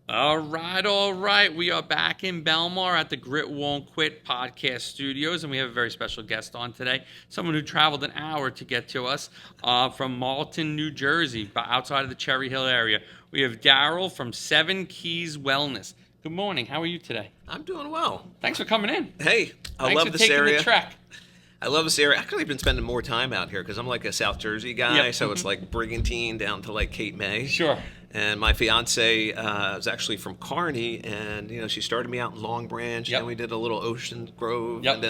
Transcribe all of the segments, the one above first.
All right. We are back in Belmar at the Grit Won't Quit podcast studios, and we have a very special guest on today. Someone who traveled an hour to get to us from Malton, New Jersey, outside of the Cherry Hill area. We have Daryle from Seven Keys Wellness. Good morning. How are you today? I'm doing well. Thanks for coming in. Hey, I Thanks love for this taking area. the trek. I love this area. Actually, I've been spending more time out here because I'm like a South Jersey guy, Yep. so it's like Brigantine down to like Cape May. Sure. And my fiance is actually from Kearney, and she started me out in Long Branch. Yep. And then we did a little Ocean Grove, Yep, and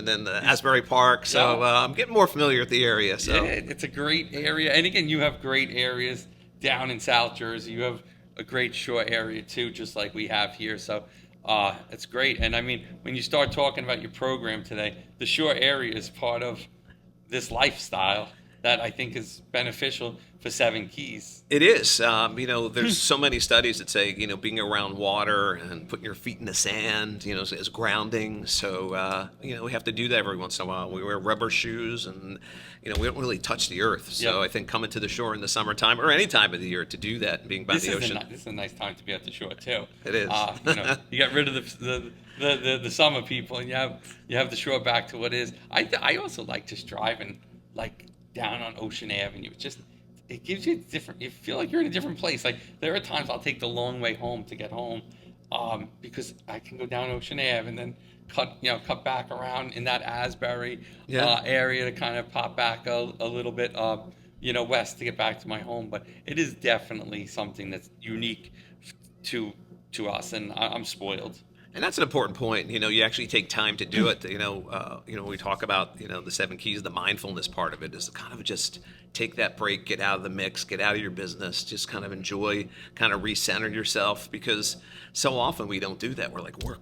then sure. Asbury Park. So Yeah. I'm getting more familiar with the area. So Yeah, it's a great area. And again, you have great areas down in South Jersey. You have a great shore area too, just like we have here. So it's great. And I mean, when you start talking about your program today, the shore area is part of this lifestyle that I think is beneficial for Seven Keys. it is. There's so many studies that say, being around water and putting your feet in the sand, is grounding. So, we have to do that every once in a while. We wear rubber shoes and, we don't really touch the earth. So Yep. I think coming to the shore in the summertime or any time of the year to do that and being by the ocean. This is a nice time to be at the shore too. It is. You get rid of the summer people, and you have the shore back to what it is. I also like just driving like down on Ocean Avenue. It gives you different. You feel like you're in a different place. Like there are times I'll take the long way home to get home, because I can go down Ocean Ave and then cut back around in that Asbury area to kind of pop back a little bit west to get back to my home. But it is definitely something that's unique to us, and I'm spoiled. And that's an important point. You actually take time to do it. We talk about, the seven keys, the mindfulness part of it is to kind of just take that break, get out of the mix, get out of your business, just kind of enjoy, kind of recenter yourself, because so often we don't do that. We're like, work.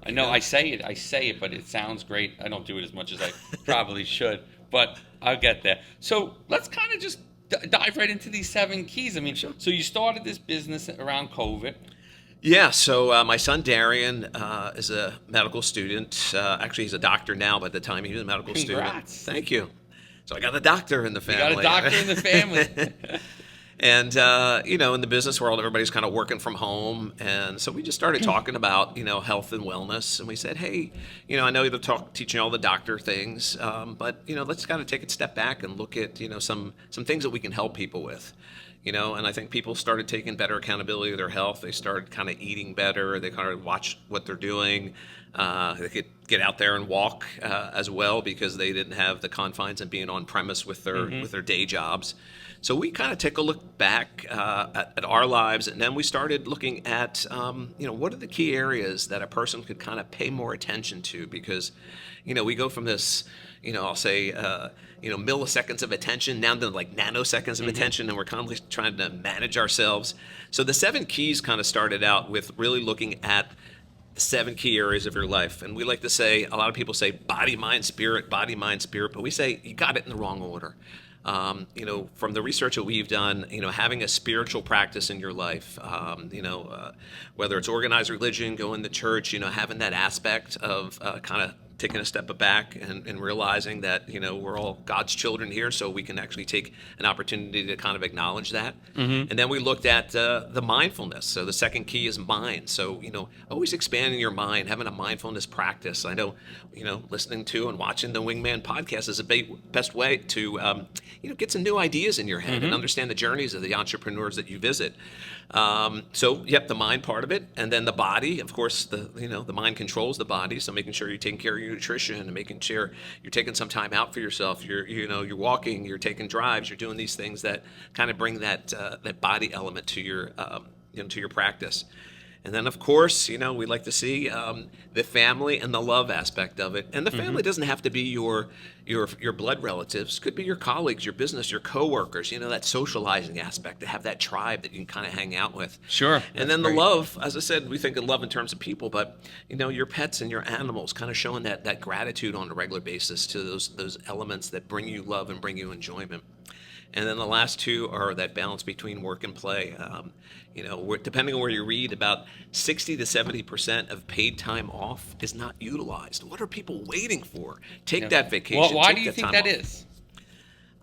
I know. I say it, but it sounds great. I don't do it as much as I probably should, but I'll get there. So let's kind of just dive right into these seven keys. I mean, Sure. So you started this business around COVID. Yeah, so my son Darian is a medical student. Actually, he's a doctor now, but at the time he was a medical Congrats. student. Thank you. So I got a doctor in the You family. got a doctor in the family. And, in the business world, everybody's kind of working from home. And so we just started talking about, health and wellness. And we said, hey, I know you're teaching all the doctor things, but, let's kind of take a step back and look at, some things that we can help people with. And I think people started taking better accountability of their health. They started kind of eating better. They kind of watch what they're doing. They could get out there and walk as well, because they didn't have the confines of being on premise with their day jobs. So we kind of took a look back at our lives, and then we started looking at, what are the key areas that a person could kind of pay more attention to, because, we go from this, I'll say, milliseconds of attention down to like nanoseconds of attention, and we're constantly trying to manage ourselves. So the seven keys kind of started out with really looking at the seven key areas of your life. And we like to say, a lot of people say body, mind, spirit, but we say you got it in the wrong order. From the research that we've done, having a spiritual practice in your life, whether it's organized religion, going to church, having that aspect of kind of taking a step back and realizing that, we're all God's children here, so we can actually take an opportunity to kind of acknowledge that. And then we looked at the mindfulness. So the second key is mind. So, always expanding your mind, having a mindfulness practice. I know, listening to and watching the Wingman podcast is the best way to, get some new ideas in your head and understand the journeys of the entrepreneurs that you visit. The mind part of it, and then the body, of course, the mind controls the body. So making sure you're taking care of your nutrition and making sure you're taking some time out for yourself. You're walking, you're taking drives, you're doing these things that kind of bring that body element to your to your practice. And then, of course, we like to see the family and the love aspect of it. And the family doesn't have to be your blood relatives. It could be your colleagues, your business, your coworkers, that socializing aspect, to have that tribe that you can kind of hang out with. Sure. And then the love, as I said, we think of love in terms of people, but, your pets and your animals, kind of showing that gratitude on a regular basis to those elements that bring you love and bring you enjoyment. And then the last two are that balance between work and play. Depending on where you read, about 60 to 70% of paid time off is not utilized. What are people waiting for? Take that vacation. Well, why take do you that think time that off. is?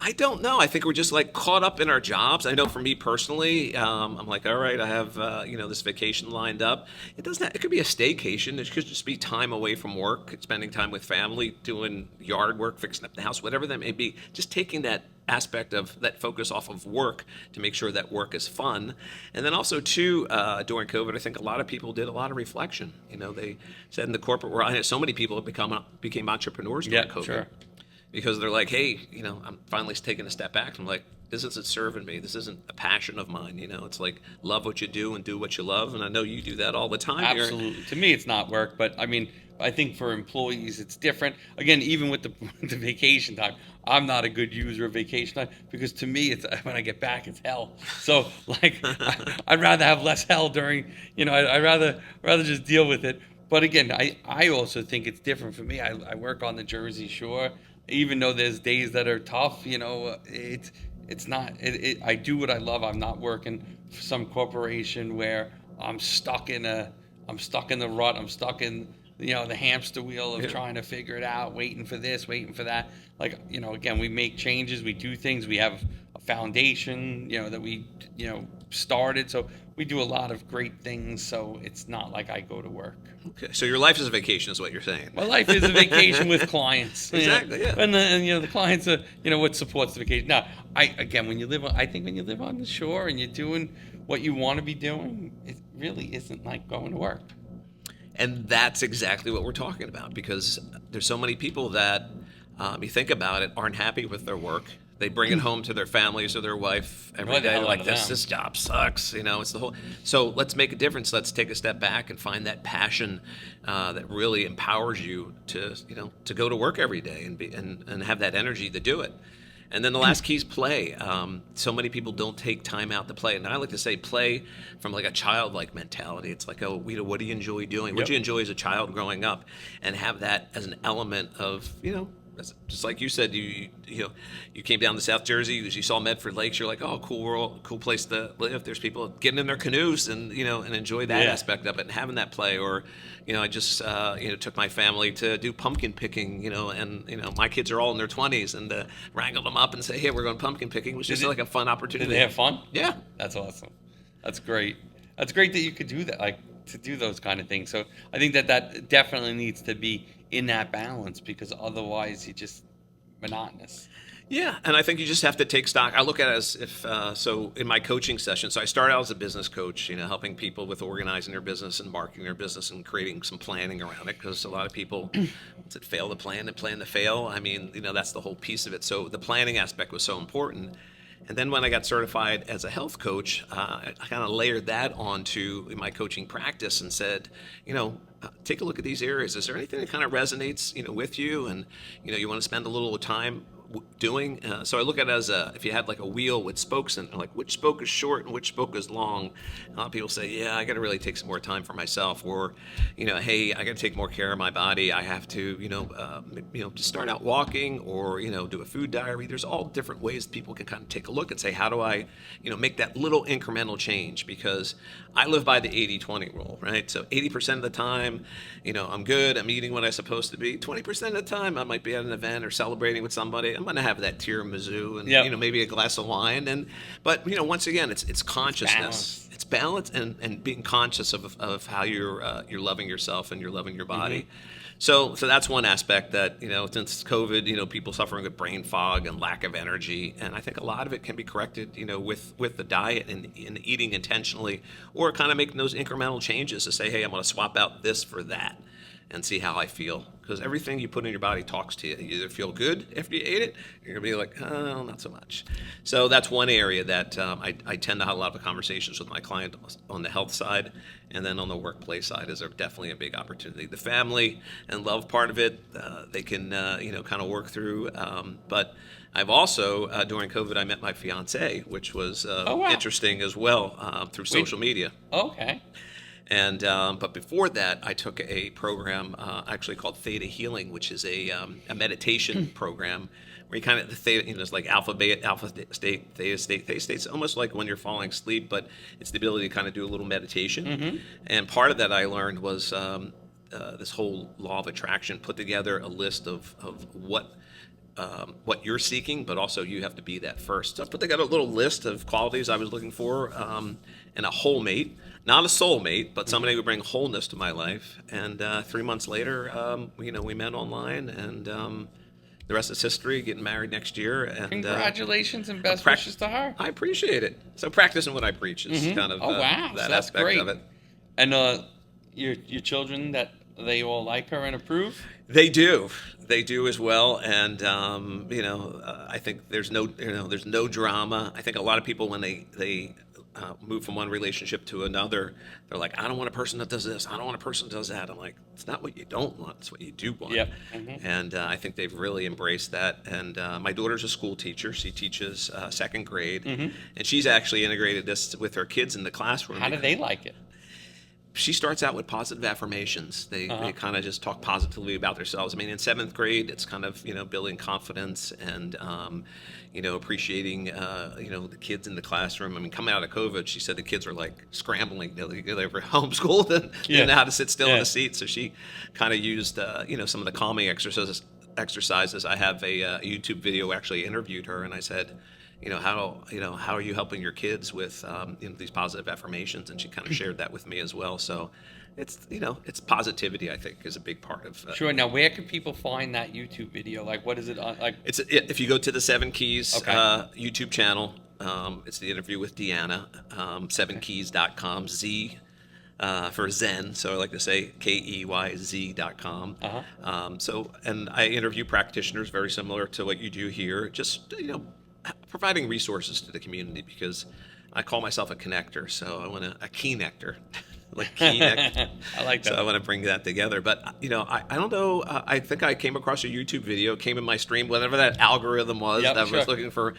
I don't know. I think we're just like caught up in our jobs. I know for me personally, I'm like, all right, I have this vacation lined up. It doesn't. It could be a staycation. It could just be time away from work, spending time with family, doing yard work, fixing up the house, whatever that may be. Just taking that aspect of that focus off of work to make sure that work is fun. And then also too, during COVID, I think a lot of people did a lot of reflection. They said in the corporate world, I know so many people have became entrepreneurs during COVID. Sure. Because they're like, hey, I'm finally taking a step back. I'm like, this isn't serving me. This isn't a passion of mine. It's like love what you do and do what you love. And I know you do that all the time. Absolutely. To me, it's not work, but I mean, I think for employees, it's different. Again, even with the vacation time, I'm not a good user of vacation time because to me, it's when I get back, it's hell. So like, I'd rather have less hell during. I'd rather just deal with it. But again, I also think it's different for me. I work on the Jersey Shore. Even though there's days that are tough, it's not. I do what I love. I'm not working for some corporation where I'm stuck in the rut. I'm stuck in the hamster wheel of trying to figure it out, waiting for this, waiting for that. Like again, we make changes, we do things. We have a foundation, that we started. So we do a lot of great things. So it's not like I go to work. Okay, so your life is a vacation, is what you're saying. My life is a vacation with clients. Exactly, yeah. And the clients are, what supports the vacation. Now, I think when you live on the shore and you're doing what you want to be doing, it really isn't like going to work. And that's exactly what we're talking about, because there's so many people that, you think about it, aren't happy with their work. They bring it home to their families or their wife every day. They're like, this job sucks. It's the whole. So let's make a difference. Let's take a step back and find that passion that really empowers you to go to work every day and have that energy to do it. And then the last key is play. So many people don't take time out to play. And I like to say play from like a childlike mentality. It's like, what do you enjoy doing? What do you enjoy as a child growing up? And have that as an element of, just like you said, you came down to South Jersey, you saw Medford Lakes, you're like, oh, cool world, cool place to live. There's people getting in their canoes and and enjoy that aspect of it and having that play. Or I just took my family to do pumpkin picking, and my kids are all in their 20s, and wrangled them up and say, hey, we're going pumpkin picking. It was just like a fun opportunity. Did they have fun? Yeah, that's awesome. That's great. That's great that you could do that, like to do those kind of things. So I think that definitely needs to be in that balance, because otherwise you just monotonous. Yeah, and I think you just have to take stock. I look at it as if, so in my coaching session, so I started out as a business coach, helping people with organizing their business and marketing their business and creating some planning around it, because a lot of people, once it fail to plan and plan to fail, I mean, that's the whole piece of it. So the planning aspect was so important. And then when I got certified as a health coach, I kind of layered that onto my coaching practice and said, take a look at these areas. Is there anything that kind of resonates, with you, and you want to spend a little time doing? So I look at it as if you had like a wheel with spokes in it, like which spoke is short and which spoke is long. A lot of people say, yeah, I got to really take some more time for myself, or hey, I got to take more care of my body. I have to just start out walking, or do a food diary. There's all different ways people can kind of take a look and say, how do I make that little incremental change? Because I live by the 80-20 rule, right? So 80% of the time, I'm good, I'm eating what I'm supposed to be. 20% of the time, I might be at an event or celebrating with somebody. I'm going to have that tiramisu and maybe a glass of wine. But once again, it's consciousness. It's balance and being conscious of how you're loving yourself and you're loving your body. Mm-hmm. So that's one aspect that, since COVID, people suffering with brain fog and lack of energy. And I think a lot of it can be corrected, with the diet and eating intentionally, or kind of making those incremental changes to say, hey, I'm going to swap out this for that and see how I feel. Because everything you put in your body talks to you. You either feel good after you ate it, or you're going to be like, oh, not so much. So that's one area that I tend to have a lot of conversations with my client on the health side. And then on the workplace side is definitely a big opportunity. The family and love part of it, they can, kind of work through. But I've also, during COVID, I met my fiance, which was interesting as well, through social media. Okay. And but before that, I took a program actually called Theta Healing, which is a meditation program where you kind of theta, it's like alpha state, theta state. Theta state's almost like when you're falling asleep, but it's the ability to kind of do a little meditation. Mm-hmm. And part of that I learned was this whole law of attraction, put together a list of what what you're seeking, but also you have to be that first. So I put together a little list of qualities I was looking for in a whole mate, not a soulmate, but somebody who would bring wholeness to my life. And 3 months later, we met online, and the rest is history. Getting married next year, and Congratulations and best wishes to her. I appreciate it. So practicing what I preach is kind of wow, that so that's aspect great. of it. And your children, that they all like her and approve? They do. They do as well, and I think there's no drama. I think a lot of people when they move from one relationship to another, they're like, I don't want a person that does this. I don't want a person that does that. I'm like, it's not what you don't want. It's what you do want. Yep. And I think they've really embraced that. And my daughter's a school teacher. She teaches second grade, and she's actually integrated this with her kids in the classroom. How do they like it? She starts out with positive affirmations. They kind of just talk positively about themselves. I mean, in seventh grade, it's kind of, building confidence and, appreciating, the kids in the classroom. I mean, coming out of COVID, she said the kids were like scrambling. They were homeschooled and didn't know how to sit still in the seat. So she kind of used, some of the calming exercises. I have a YouTube video, actually interviewed her, and I said, how are you helping your kids with these positive affirmations? And she kind of shared that with me as well. So it's positivity, I think, is a big part of Sure. Now, where can people find that YouTube video? Like, what is it on? Like, if you go to the Seven Keys Okay. YouTube channel, it's the interview with Deanna, 7keys.com, Z for Zen, so I like to say KEYZ.com. And I interview practitioners very similar to what you do here, just providing resources to the community, because I call myself a connector, so I want a key nectar. Like key nectar. I like that. So I want to bring that together. But, I don't know. I think I came across a YouTube video, came in my stream, whatever that algorithm was, Yep, that sure. was looking for,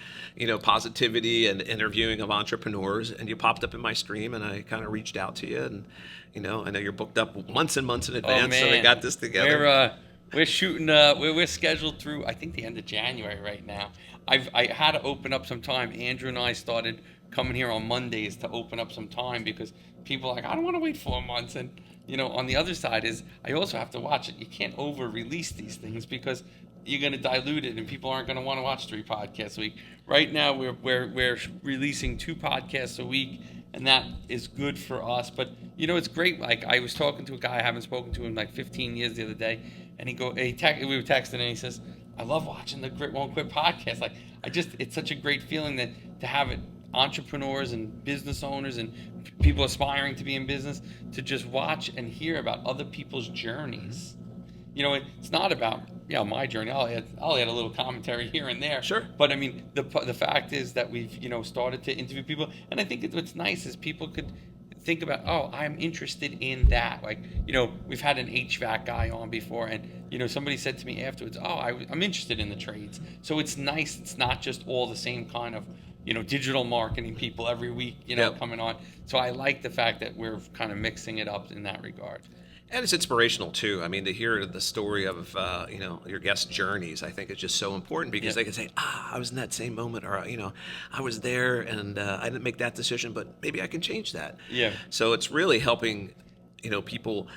positivity and interviewing of entrepreneurs. And you popped up in my stream, and I kind of reached out to you. And, I know you're booked up months and months in advance, so we got this together. We're shooting. We're scheduled through, I think, the end of January right now. I had to open up some time. Andrew and I started coming here on Mondays to open up some time, because people are like, I don't want to wait 4 months. And on the other side is, I also have to watch it. You can't over-release these things, because you're going to dilute it, and people aren't going to want to watch 3 podcasts a week. Right now, we're releasing 2 podcasts a week, and that is good for us. But it's great. Like, I was talking to a guy I haven't spoken to in like 15 years the other day, and we were texting, and he says, I love watching the Grit Won't Quit podcast. Like, it's such a great feeling that to have it, entrepreneurs and business owners and people aspiring to be in business, to just watch and hear about other people's journeys. It's not about my journey. I'll add a little commentary here and there. Sure. But I mean, the fact is that we've started to interview people, and I think what's nice is people could think about, oh, I'm interested in that. Like, we've had an HVAC guy on before, and somebody said to me afterwards, oh, I'm interested in the trades. So it's nice. It's not just all the same kind of digital marketing people every week, Yep. coming on. So I like the fact that we're kind of mixing it up in that regard. And it's inspirational too. I mean, to hear the story of your guest journeys, I think is just so important, because they can say, I was in that same moment, or I was there and I didn't make that decision, but maybe I can change that. Yeah. So it's really helping people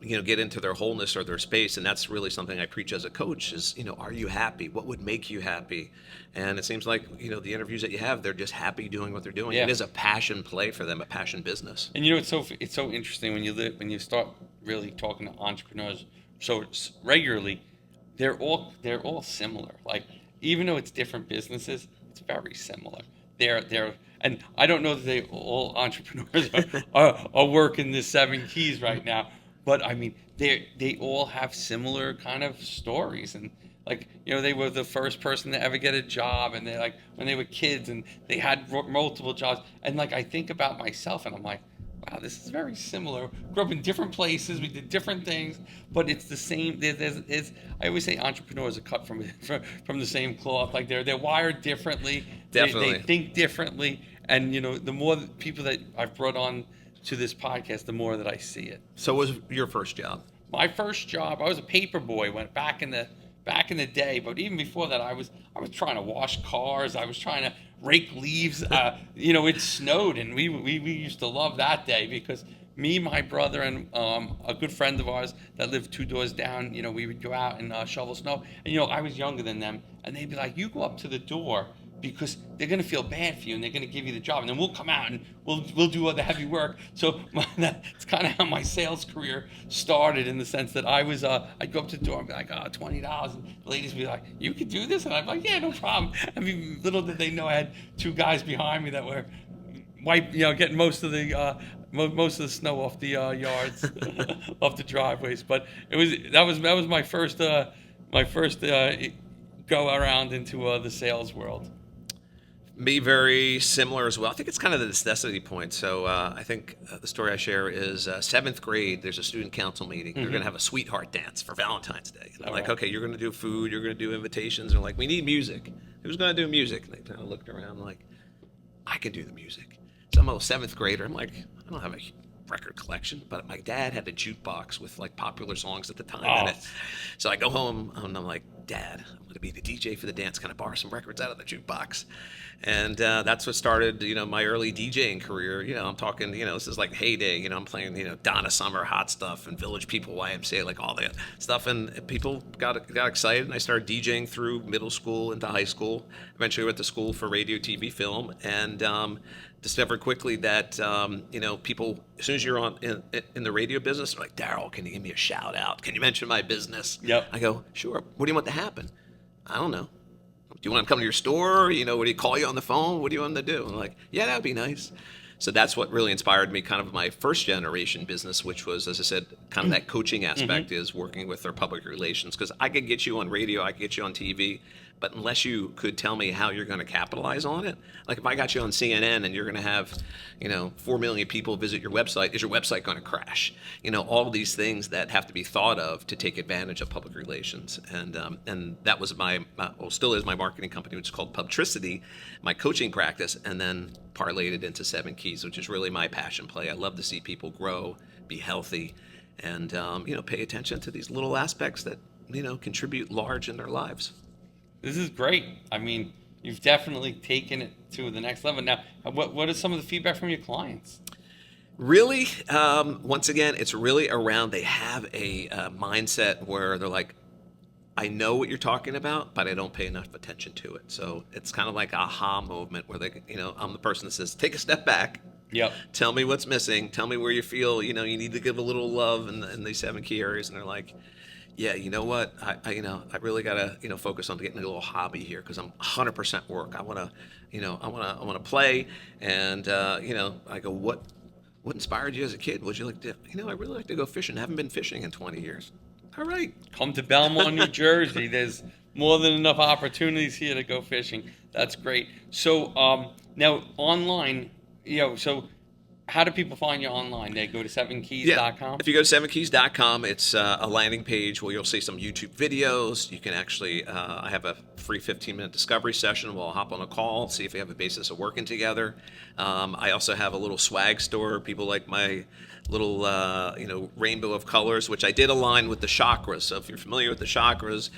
get into their wholeness or their space, and that's really something I preach as a coach is, are you happy? What would make you happy? And it seems like, the interviews that you have, they're just happy doing what they're doing. Yeah. It is a passion play for them, a passion business. And it's so interesting when you start really talking to entrepreneurs so regularly, they're all similar. Like, even though it's different businesses, it's very similar. And I don't know that all entrepreneurs are working the 7 keys right now, but I mean, they all have similar kind of stories. And like, they were the first person to ever get a job, and they, like, when they were kids, and they had multiple jobs. And like, I think about myself, and I'm like, wow, this is very similar. Grew up in different places, we did different things, but it's the same. I always say entrepreneurs are cut from the same cloth. Like, they're wired differently. Definitely. They think differently. And the more people that I've brought on to this podcast, the more that I see it. So what was your first job? My first job, I was a paper boy. Went back in the day, but even before that, I was trying to wash cars. I was trying to rake leaves. It snowed, and we used to love that day, because me, my brother, and a good friend of ours that lived 2 doors down. We would go out and shovel snow. And I was younger than them, and they'd be like, "You go up to the door because they're gonna feel bad for you, and they're gonna give you the job, and then we'll come out and we'll do all the heavy work." So that's kind of how my sales career started, in the sense that I'd go up to the door and be like, "Oh, $20," and the ladies would be like, "You could do this," and I'd be like, "Yeah, no problem." I mean, little did they know I had two guys behind me that were getting most of the snow off the yards, off the driveways. But that was my first go around into the sales world. Me, very similar as well. I think it's kind of the necessity point. So I think the story I share is seventh grade. There's a student council meeting. They're going to have a sweetheart dance for Valentine's Day. And they're like, okay, you're going to do food. You're going to do invitations. They're like, we need music. Who's going to do music? And they kind of looked around like, I can do the music. So I'm a seventh grader. I'm like, I don't have a record collection, but my dad had a jukebox with like popular songs at the time in it. So I go home and I'm like, Dad, I'm going to be the DJ for the dance. Can I borrow some records out of the jukebox? And that's what started, my early DJing career. I'm talking, this is like heyday. I'm playing, Donna Summer, Hot Stuff, and Village People, YMCA, like all that stuff. And people got excited, and I started DJing through middle school into high school. Eventually went to school for radio, TV, film, and discovered quickly that, people, as soon as you're in the radio business, they're like, Daryle, can you give me a shout out? Can you mention my business? Yep. I go, sure. What do you want to happen? I don't know. Do you want to come to your store? What do you call you on the phone? What do you want to do? I'm like, yeah, that would be nice. So that's what really inspired me, kind of my first generation business, which was, as I said, kind of that coaching aspect is working with their public relations. Because I could get you on radio, I could get you on TV, but unless you could tell me how you're going to capitalize on it, like if I got you on CNN and you're going to have, 4 million people visit your website, is your website going to crash? All of these things that have to be thought of to take advantage of public relations. And that was still is my marketing company, which is called Pubtricity, my coaching practice, and then parlayed it into 7 Keys, which is really my passion play. I love to see people grow, be healthy, and pay attention to these little aspects that contribute large in their lives. This is great. I mean, you've definitely taken it to the next level. Now, what is some of the feedback from your clients? Really, once again, it's really around, they have a mindset where they're like, I know what you're talking about, but I don't pay enough attention to it. So it's kind of like a aha moment where I'm the person that says, take a step back. Yep. Tell me what's missing. Tell me where you feel, you need to give a little love in these 7 key areas. And they're like, yeah, you know what? I really gotta, focus on getting a little hobby here, because I'm 100% work. I wanna play. And, I go, what inspired you as a kid? Would you like to, I really like to go fishing. I haven't been fishing in 20 years. All right. Come to Belmont, New Jersey. There's more than enough opportunities here to go fishing. That's great. So now online, so how do people find you online? They go to 7keys.com? Yeah. If you go to 7keys.com, it's a landing page where you'll see some YouTube videos. You can actually, I have a free 15-minute discovery session. We'll hop on a call, see if we have a basis of working together. I also have a little swag store. People like my little, rainbow of colors, which I did align with the chakras. So if you're familiar with the chakras,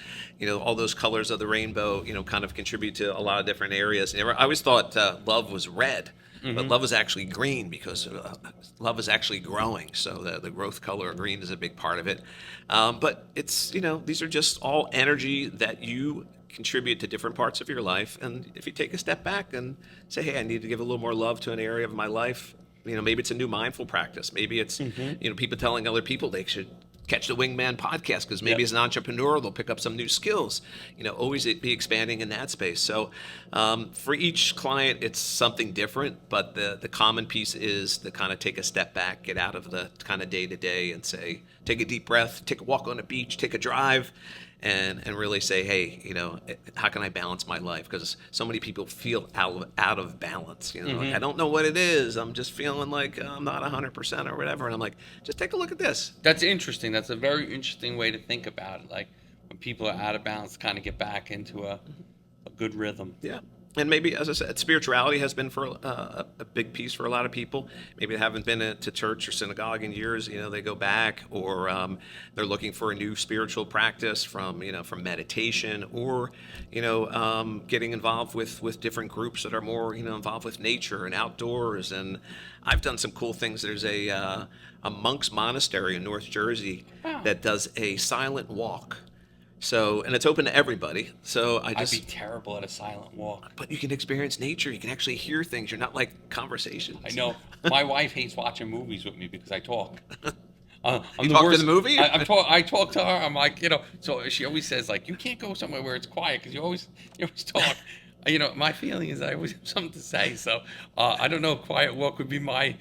all those colors of the rainbow, kind of contribute to a lot of different areas. And I always thought love was red. Mm-hmm. But love is actually green, because love is actually growing. So the growth color of green is a big part of it. But it's, these are just all energy that you contribute to different parts of your life. And if you take a step back and say, hey, I need to give a little more love to an area of my life, maybe it's a new mindful practice. Maybe it's, people telling other people they should catch the Wingman podcast, because maybe as an entrepreneur they'll pick up some new skills. Always be expanding in that space. So for each client it's something different, but the common piece is to kind of take a step back, get out of the kind of day to day, and say, take a deep breath, take a walk on the beach, take a drive, and really say, hey, how can I balance my life? Because so many people feel out of balance. Like, I don't know what it is. I'm just feeling like I'm not 100% or whatever. And I'm like, just take a look at this. That's interesting. That's a very interesting way to think about it. Like when people are out of balance, kind of get back into a good rhythm. Yeah. And maybe, as I said, spirituality has been for a big piece for a lot of people. Maybe they haven't been to church or synagogue in years. They go back, or they're looking for a new spiritual practice from meditation, or getting involved with different groups that are more involved with nature and outdoors. And I've done some cool things. There's a monk's monastery in North Jersey Wow. that does a silent walk. So, and it's open to everybody. So I'd be terrible at a silent walk. but you can experience nature. You can actually hear things. You're not like conversations. I know. My wife hates watching movies with me because I talk. I'm You talk to the movie? I talk to her. I'm like, so she always says, like, you can't go somewhere where it's quiet because you always talk. My feeling is I always have something to say. So I don't know. Quiet walk would be my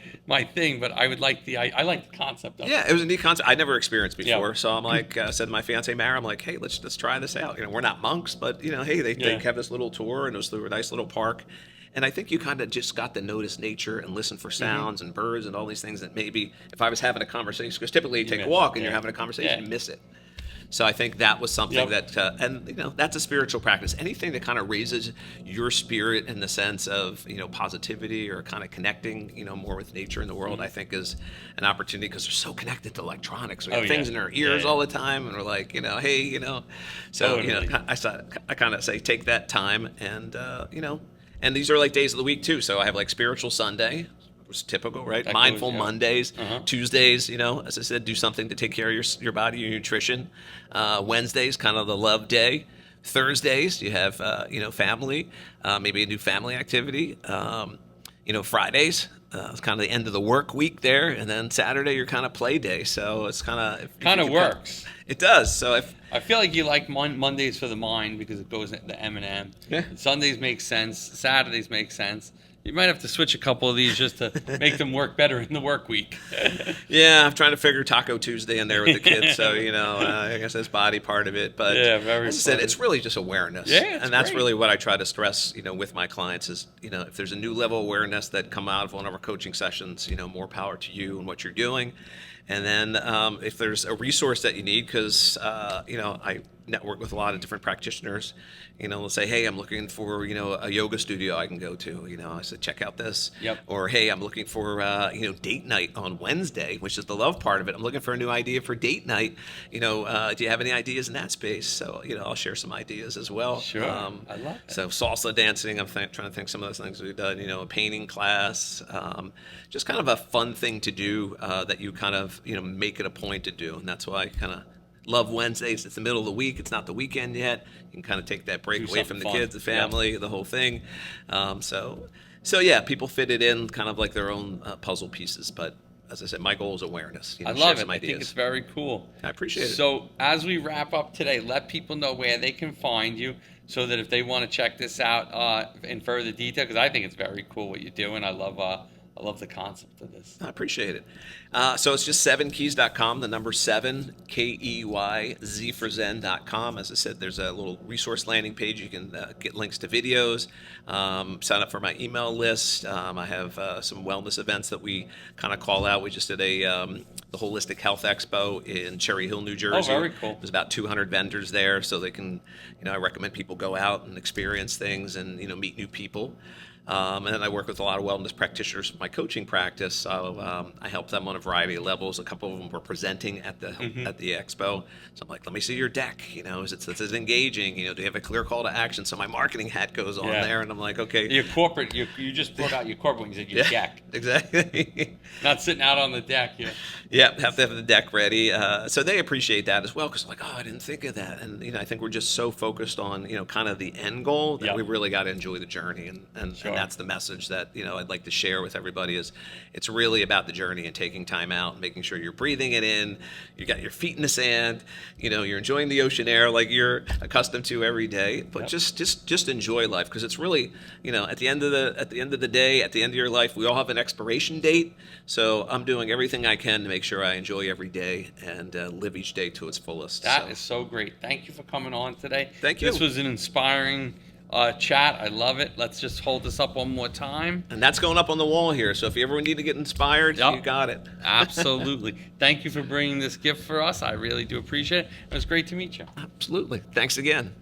thing, but I would like I like the concept of it. Yeah, it was a neat concept. I'd never experienced before. Yeah. So I'm like, I said to my fiance Mara, I'm like, hey, let's try this out. We're not monks, but hey, they have this little tour, and it was through a nice little park. And I think you kind of just got to notice nature and listen for sounds and birds and all these things that maybe if I was having a conversation, because typically you take a walk and you're having a conversation, you miss it. So I think that was something that, and that's a spiritual practice. Anything that kind of raises your spirit in the sense of, positivity or kind of connecting, more with nature in the world, I think is an opportunity because they're so connected to electronics. We have things in our ears all the time, and we're like, hey, so, Totally. I kind of say take that time and, and these are like days of the week too. So I have like Spiritual Sunday. Was typical, right? That Mindful goes, Mondays, Uh-huh. Tuesdays, as I said, do something to take care of your body, your nutrition. Wednesdays, kind of the love day. Thursdays, you have, family, maybe a new family activity. Fridays, it's kind of the end of the work week there. And then Saturday, your kind of play day. So it's kind of Works. It does. So if I feel like you like Mondays for the mind because it goes into M&M. Yeah. Sundays make sense. Saturdays make sense. You might have to switch a couple of these just to make them work better in the work week. Yeah, I'm trying to figure Taco Tuesday in there with the kids, so I guess that's body part of it. But very as I said, funny. it's really just awareness, Yeah, that's great. really what I try to stress, with my clients is, if there's a new level of awareness that come out of one of our coaching sessions, more power to you and what you're doing. And then if there's a resource that you need, because I network with a lot of different practitioners, they'll say, hey, I'm looking for a yoga studio I can go to. I said, check out this. Yep. Or hey, I'm looking for date night on Wednesday, which is the love part of it. I'm looking for a new idea for date night. Do you have any ideas in that space? So I'll share some ideas as well. Sure. I love it. So salsa dancing, I'm trying to think some of those things we've done. A painting class, just kind of a fun thing to do that you kind of make it a point to do, and that's why I kind of love Wednesdays. It's the middle of the week. It's not the weekend yet. You can kind of take that break Do away from something the fun. kids, the family, the whole thing. So yeah, people fit it in kind of like their own puzzle pieces. But as I said, my goal is awareness. I share love it. some I think ideas. it's very cool. I appreciate it. So as we wrap up today, let people know where they can find you so that if they want to check this out in further detail, because I think it's very cool what you're doing. I love the concept of this. I appreciate it. So it's just 7keys.com, the number 7, KEYZ for Zen.com. As I said, there's a little resource landing page. You can get links to videos, sign up for my email list. I have some wellness events that we kind of call out. We just did the Holistic Health Expo in Cherry Hill, New Jersey. Oh, very cool. There's about 200 vendors there, so they can, I recommend people go out and experience things and, meet new people. And then I work with a lot of wellness practitioners for my coaching practice. So I help them on a variety of levels. A couple of them were presenting at the expo. So I'm like, let me see your deck. Is it engaging? Do you have a clear call to action? So my marketing hat goes on there, and I'm like, okay. Your corporate, you just brought out your corporate when you said your deck. Exactly. Not sitting out on the deck. Yeah. Yeah, have to have the deck ready. So they appreciate that as well because like, oh, I didn't think of that. And I think we're just so focused on kind of the end goal that we really got to enjoy the journey. And that's the message that I'd like to share with everybody is it's really about the journey and taking time out and making sure you're breathing it in. You got your feet in the sand. You're enjoying the ocean air like you're accustomed to every day. But just enjoy life because it's really at the end of the day, at the end of your life, we all have an expiration date. So I'm doing everything I can to make sure I enjoy every day and live each day to its fullest. That is so great. Thank you for coming on today. Thank you. This was an inspiring chat. I love it. Let's just hold this up one more time. And that's going up on the wall here. So if you ever need to get inspired, you got it. Absolutely. Thank you for bringing this gift for us. I really do appreciate it. It was great to meet you. Absolutely. Thanks again.